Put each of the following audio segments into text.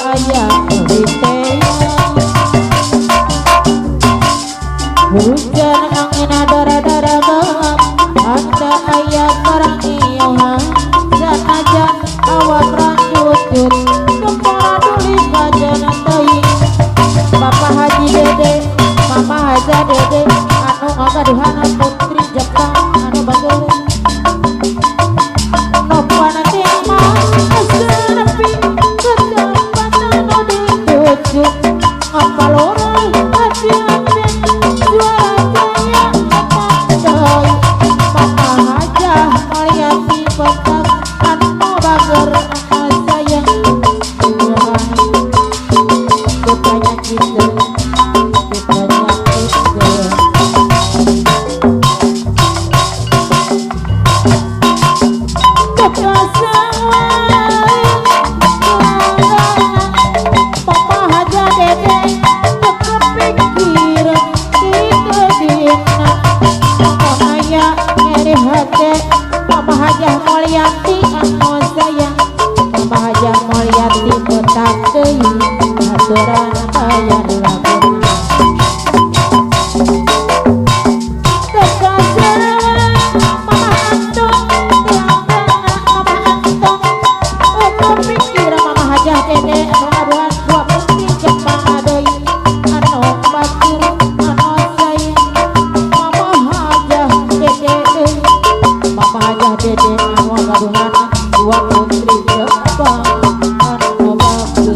aya hujan angin dara-dara gelap anda aya karang ieuhan janajan awak ranjut kepala duli kajana teuing Bapak Haji Dede Mama Haja Dede anu ngagaduhana putri Jepang anu batur nopana tema asrepi ketempat anu dituju ngapalorang hati juara jaya apandai Mama Haja Mariati petak anu bager anu sayang betanya kita Mama Hajah Mulyati anu sayang Mama Hajah Mulyati petak teuing aturan aya lagu Mama Hajah Dede anu ngaduhan dua putri Jepang adeui anu batur anu sayang Mama Hajah Dede Mama Hajah Dede anu ngaduhan dua putri Jepang anu batur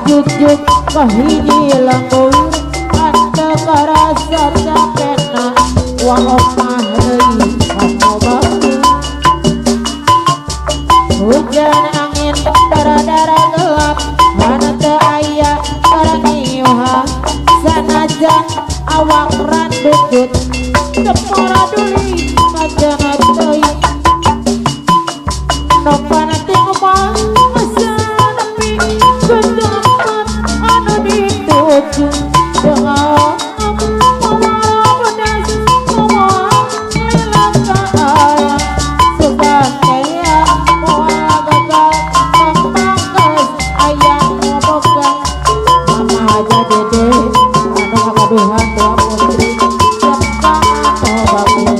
jujuk kahiji lembur anda karasa capena wang omah heui anu batur hujan angin dara-dara gelap hana teu aya karang ieuhan sanajan awak randutut kepala duli kajana teuing nopana teu ngomong asanapi ketempat anu dituju dengan para pedas ngomong hilang kaaya sugan kaya moal gagal pangkas ayang ngoboga Mama Haja Dede anu ngagaduhan dua putri Jepang anu batur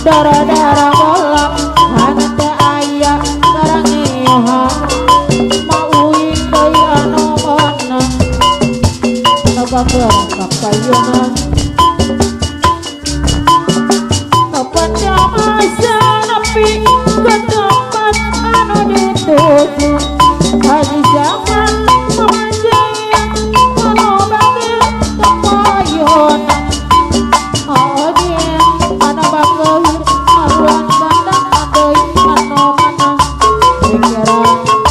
dara-dara golak hana teu aya karang ieuhan mauing deui anu meunang bageura kapayuna kepada masa nepi ke tempat anu dituju hari zaman pemajaya anu batur kapayuna anu bageura aruan bandang adeui anu mana pikiran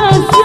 kasih